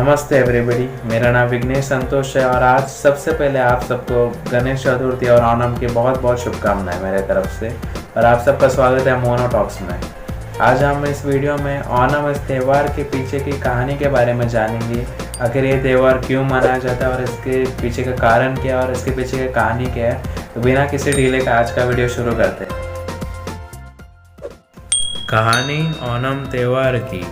नमस्ते एवरीबॉडी, मेरा नाम विघ्नेश संतोष है और आज सबसे पहले आप सबको गणेश चतुर्थी और ओणम की बहुत बहुत शुभकामनाएं मेरे तरफ से। और आप सबका स्वागत है मोनो टॉक्स में। आज हम इस वीडियो में ओणम इस त्यौहार के पीछे की कहानी के बारे में जानेंगे। आखिर ये त्यौहार क्यों मनाया जाता है और इसके पीछे का कारण क्या है और इसके पीछे की कहानी क्या है। तो बिना किसी डिले का आज का वीडियो शुरू करते हैं। कहानी ओणम त्यौहार की।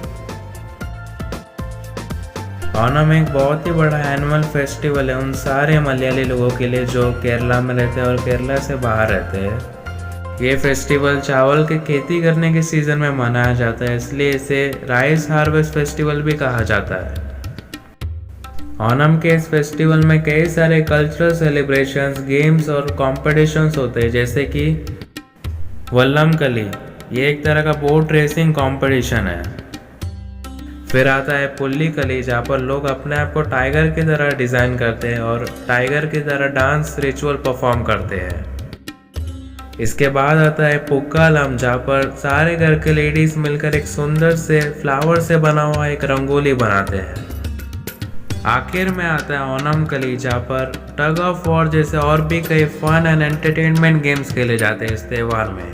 ओणम एक बहुत ही बड़ा एनुअल फेस्टिवल है उन सारे मलयाली लोगों के लिए जो केरला में रहते हैं और केरला से बाहर रहते हैं। ये फेस्टिवल चावल की खेती करने के सीज़न में मनाया जाता है, इसलिए इसे राइस हार्वेस्ट फेस्टिवल भी कहा जाता है। ओणम के इस फेस्टिवल में कई सारे कल्चरल सेलिब्रेशंस, गेम्स और कॉम्पिटिशन्स होते हैं, जैसे कि वल्लम कली, ये एक तरह का बोट रेसिंग कॉम्पिटिशन है। फिर आता है पुल्ली कली, जहाँ पर लोग अपने आप को टाइगर की तरह डिज़ाइन करते हैं और टाइगर की तरह डांस रिचुअल परफॉर्म करते हैं। इसके बाद आता है पुक्कालम, जहाँ पर सारे घर के लेडीज़ मिलकर एक सुंदर से फ्लावर से बना हुआ एक रंगोली बनाते हैं। आखिर में आता है ओणम कली, जहाँ पर टग ऑफ वॉर जैसे और भी कई फन एंड एंटरटेनमेंट गेम्स खेले जाते हैं इस त्यौहार में।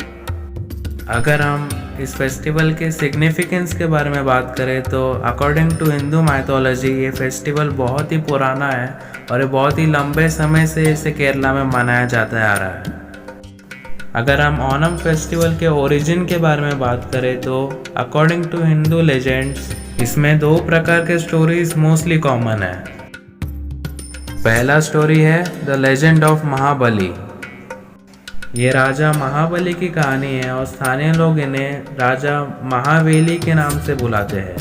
अगर हम इस फेस्टिवल के सिग्निफिकेंस के बारे में बात करें तो अकॉर्डिंग टू हिंदू माइथोलॉजी ये फेस्टिवल बहुत ही पुराना है और ये बहुत ही लंबे समय से इसे केरला में मनाया जाता आ रहा है। अगर हम ओणम फेस्टिवल के ओरिजिन के बारे में बात करें तो अकॉर्डिंग टू हिंदू लेजेंड्स इसमें दो प्रकार के स्टोरीज मोस्टली कॉमन है। पहला स्टोरी है द लेजेंड ऑफ महाबली। ये राजा महाबली की कहानी है और स्थानीय लोग इन्हें राजा महावेली के नाम से बुलाते हैं।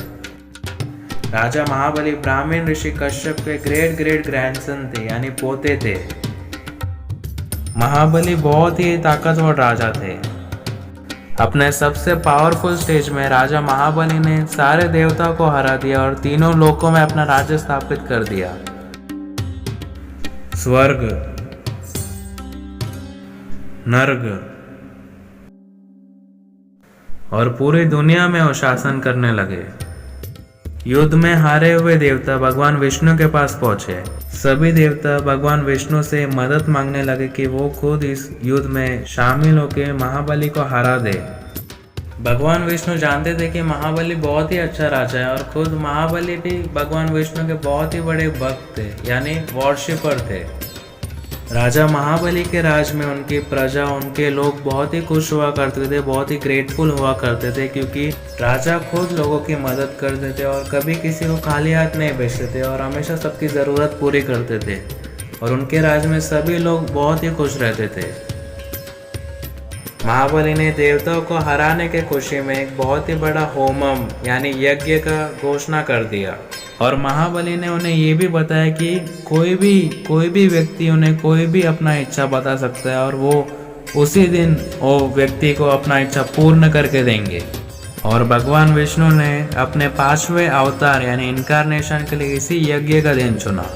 राजा महाबली ब्राह्मण ऋषि कश्यप के ग्रेट ग्रेट ग्रैंडसन थे, यानी पोते थे। महाबली बहुत ही ताकतवर राजा थे। अपने सबसे पावरफुल स्टेज में राजा महाबली ने सारे देवताओं को हरा दिया और तीनों लोकों में अपना राज्य स्थापित कर दिया। स्वर्ग, नर्क और पूरी दुनिया में वो शासन करने लगे। युद्ध में हारे हुए देवता भगवान विष्णु के पास पहुंचे। सभी देवता भगवान विष्णु से मदद मांगने लगे कि वो खुद इस युद्ध में शामिल होकर महाबली को हरा दे। भगवान विष्णु जानते थे कि महाबली बहुत ही अच्छा राजा है और खुद महाबली भी भगवान विष्णु के बहुत ही बड़े भक्त थे, यानी वॉरशिपर थे। राजा महाबली के राज में उनकी प्रजा, उनके लोग बहुत ही खुश हुआ करते थे, बहुत ही ग्रेटफुल हुआ करते थे, क्योंकि राजा खुद लोगों की मदद करते थे और कभी किसी को खाली हाथ नहीं भेजते थे और हमेशा सबकी ज़रूरत पूरी करते थे और उनके राज में सभी लोग बहुत ही खुश रहते थे। महाबली ने देवताओं को हराने के खुशी में एक बहुत ही बड़ा होमम यानी यज्ञ का घोषणा कर दिया और महाबली ने उन्हें ये भी बताया कि कोई भी व्यक्ति उन्हें कोई भी अपना इच्छा बता सकता है और वो उसी दिन वो व्यक्ति को अपना इच्छा पूर्ण करके देंगे। और भगवान विष्णु ने अपने 5वें अवतार यानी इनकारनेशन के लिए इसी यज्ञ का दिन चुना।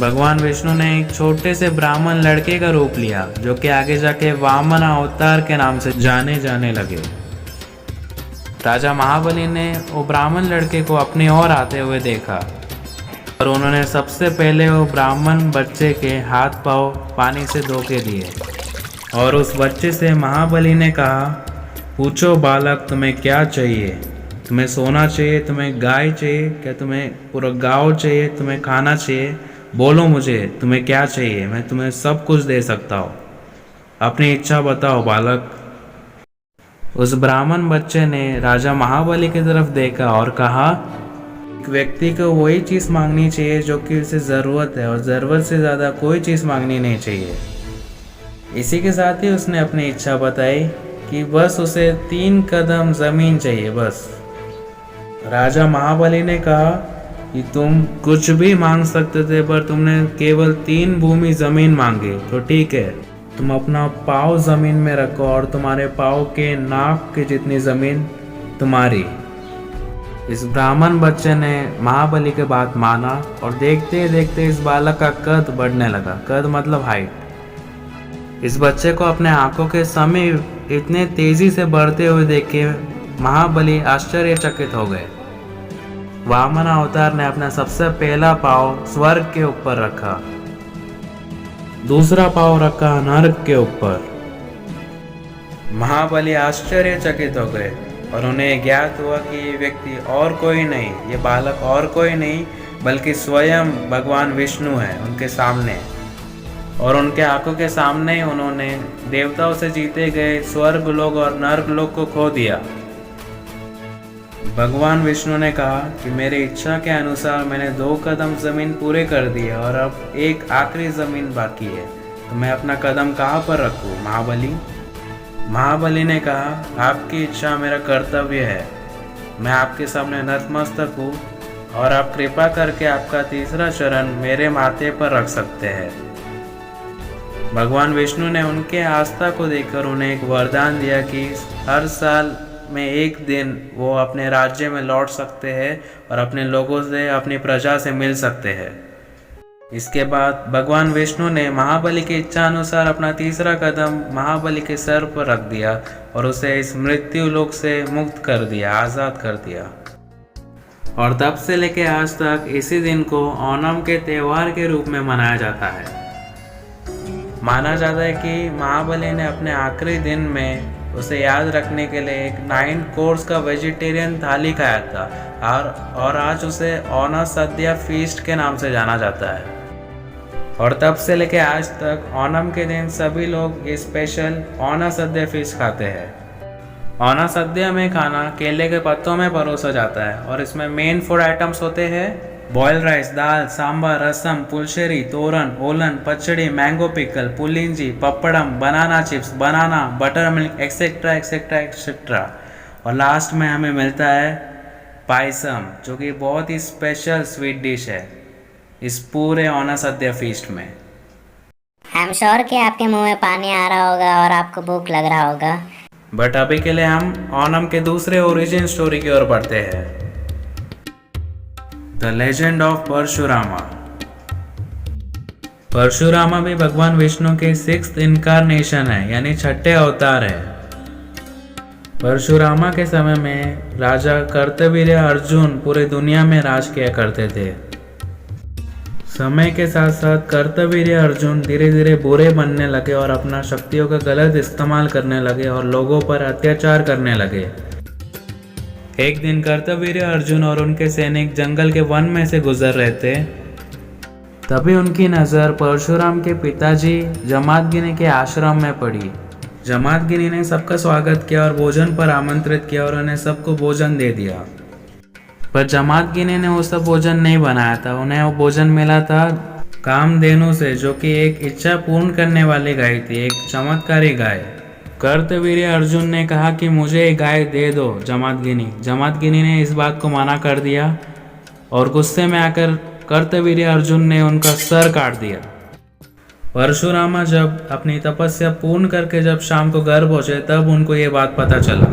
भगवान विष्णु ने एक छोटे से ब्राह्मण लड़के का रूप लिया जो कि आगे जाके वामन अवतार के नाम से जाने लगे। राजा महाबली ने वो ब्राह्मण लड़के को अपनी ओर आते हुए देखा और उन्होंने सबसे पहले वो ब्राह्मण बच्चे के हाथ पांव पानी से धो के दिए और उस बच्चे से महाबली ने कहा, पूछो बालक, तुम्हें क्या चाहिए? तुम्हें सोना चाहिए? तुम्हें गाय चाहिए? क्या तुम्हें पूरा गाँव चाहिए? तुम्हें खाना चाहिए? बोलो मुझे, तुम्हें क्या चाहिए? मैं तुम्हें सब कुछ दे सकता हूँ। अपनी इच्छा बताओ बालक। उस ब्राह्मण बच्चे ने राजा महाबली की तरफ देखा और कहा, एक व्यक्ति को वही चीज़ मांगनी चाहिए जो कि उसे ज़रूरत है और ज़रूरत से ज़्यादा कोई चीज़ मांगनी नहीं चाहिए। इसी के साथ ही उसने अपनी इच्छा बताई कि बस उसे 3 कदम ज़मीन चाहिए बस। राजा महाबली ने कहा कि तुम कुछ भी मांग सकते थे पर तुमने केवल 3 भूमि ज़मीन मांगी, तो ठीक है, तुम अपना पाँव ज़मीन में रखो और तुम्हारे पाँव के नाक की जितनी ज़मीन तुम्हारी। इस ब्राह्मण बच्चे ने महाबली की बात माना और देखते देखते इस बालक का कद बढ़ने लगा। कद मतलब हाइट। इस बच्चे को अपने आंखों के समीप इतने तेजी से बढ़ते हुए देख के महाबली आश्चर्यचकित हो गए। वामन अवतार ने अपना सबसे पहला पाँव स्वर्ग के ऊपर रखा, दूसरा पाँव रखा नर्क के ऊपर। महाबली आश्चर्यचकित हो गए और उन्हें ज्ञात हुआ कि ये व्यक्ति और कोई नहीं, ये बालक और कोई नहीं बल्कि स्वयं भगवान विष्णु है उनके सामने। और उनके आंखों के सामने उन्होंने देवताओं से जीते गए स्वर्ग लोक और नर्क लोक को खो दिया। भगवान विष्णु ने कहा कि मेरी इच्छा के अनुसार मैंने 2 कदम जमीन पूरे कर दिए और अब एक आखिरी जमीन बाकी है, तो मैं अपना कदम कहाँ पर रखूँ महाबली? महाबली ने कहा आपकी इच्छा मेरा कर्तव्य है, मैं आपके सामने नतमस्तक हूँ और आप कृपा करके आपका तीसरा चरण मेरे माथे पर रख सकते हैं। भगवान विष्णु ने उनके आस्था को देखकर उन्हें एक वरदान दिया कि हर साल में एक दिन वो अपने राज्य में लौट सकते हैं और अपने लोगों से, अपनी प्रजा से मिल सकते हैं। इसके बाद भगवान विष्णु ने महाबली की इच्छा अनुसार अपना तीसरा कदम महाबली के सर पर रख दिया और उसे इस मृत्यु लोक से मुक्त कर दिया, आज़ाद कर दिया। और तब से लेकर आज तक इसी दिन को ओणम के त्यौहार के रूप में मनाया जाता है। माना जाता है कि महाबली ने अपने आखिरी दिन में उसे याद रखने के लिए एक 9 कोर्स का वेजिटेरियन थाली खाया था और आज उसे ओणम सद्या फीस्ट के नाम से जाना जाता है। और तब से लेकर आज तक ओणम के दिन सभी लोग ये स्पेशल ओणम सद्या फीस्ट खाते हैं। ओणम सद्या में खाना केले के पत्तों में परोसा जाता है और इसमें मेन फूड आइटम्स होते हैं बॉयल राइस, दाल, sambar, rasam, pulissery, thoran, olan, pachadi, mango pickle, pulinji, pappadam, banana chips, banana, buttermilk, etcetera etcetera etcetera. और लास्ट में हमें मिलता है पायसम, जो कि बहुत ही स्पेशल स्वीट डिश है इस पूरे ओणम सद्या फीस्ट में। आई एम श्योर कि आपके मुंह में पानी आ रहा होगा और आपको भूख लग रहा होगा। बट अभी के लिए हम ओणम के दूसरे ओरिजिन स्टोरी की ओर बढ़ते हैं। The legend of Parashurama. Parashurama भी भगवान विष्णु के 6th इनकारनेशन है, यानी 6ठे अवतार है। परशुरामा के समय में राजा कार्तवीर्य अर्जुन पूरी दुनिया में राज किया करते थे। समय के साथ साथ कार्तवीर्य अर्जुन धीरे धीरे बुरे बनने लगे और अपना शक्तियों का गलत इस्तेमाल करने लगे और लोगों पर अत्याचार करने लगे। एक दिन कार्तवीर्य अर्जुन और उनके सैनिक जंगल के वन में से गुजर रहे थे। तभी उनकी नज़र परशुराम के पिताजी जमादगिनी के आश्रम में पड़ी। जमादगिनी ने सबका स्वागत किया और भोजन पर आमंत्रित किया और उन्हें सबको भोजन दे दिया। पर जमादगिनी ने वो सब भोजन नहीं बनाया था, उन्हें वो भोजन मिला था कामधेनु से, जो कि एक इच्छा पूर्ण करने वाली गाय थी, एक चमत्कारी गाय। कार्तवीर्य अर्जुन ने कहा कि मुझे एक गाय दे दो जमादगिनी। जमादगिनी ने इस बात को मना कर दिया और गुस्से में आकर कार्तवीर्य अर्जुन ने उनका सर काट दिया। परशुरामा जब अपनी तपस्या पूर्ण करके जब शाम को घर पहुंचे तब उनको ये बात पता चला।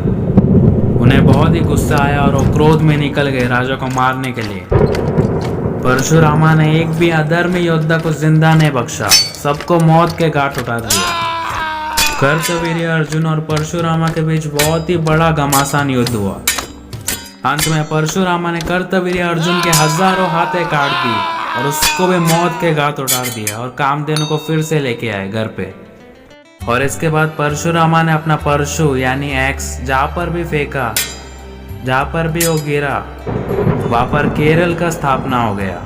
उन्हें बहुत ही गुस्सा आया और वो क्रोध में निकल गए राजा को मारने के लिए। परशुरामा ने एक भी अधर्मी योद्धा को जिंदा नहीं बख्शा, सबको मौत के घाट उतार दिया। कार्तवीर्य अर्जुन और परशुरामा के बीच बहुत ही बड़ा घमासान युद्ध हुआ। अंत में परशुरामा ने कार्तवीर्य अर्जुन के हजारों हाथें काट दी और उसको भी मौत के घाट उतार दिया और कामधेनु को फिर से लेके आए घर पे। और इसके बाद परशुरामा ने अपना परशु यानी एक्स जहाँ पर भी फेंका, जहाँ पर भी वो गिरा, वहाँ पर केरल का स्थापना हो गया।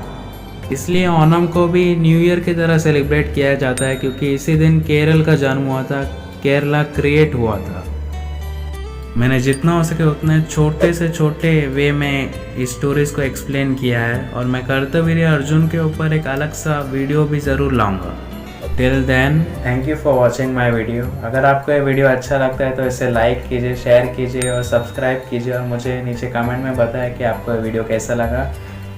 इसलिए ओणम को भी न्यू ईयर की तरह सेलिब्रेट किया जाता है, क्योंकि इसी दिन केरल का जन्म हुआ था, केरला क्रिएट हुआ था। मैंने जितना हो सके उतने छोटे से छोटे वे में इस स्टोरीज को एक्सप्लेन किया है और मैं कार्तवीर्य अर्जुन के ऊपर एक अलग सा वीडियो भी ज़रूर लाऊंगा। Till then thank you for watching my video. अगर आपको ये वीडियो अच्छा लगता है तो इसे लाइक कीजिए, शेयर कीजिए और सब्सक्राइब कीजिए और मुझे नीचे कमेंट में बताएं कि आपको ये वीडियो कैसा लगा।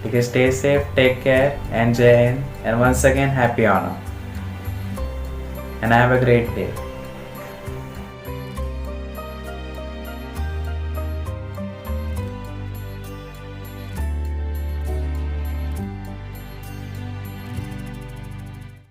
ठीक है, stay safe, take care and Jai Hind and once again happy Onam and have a great day.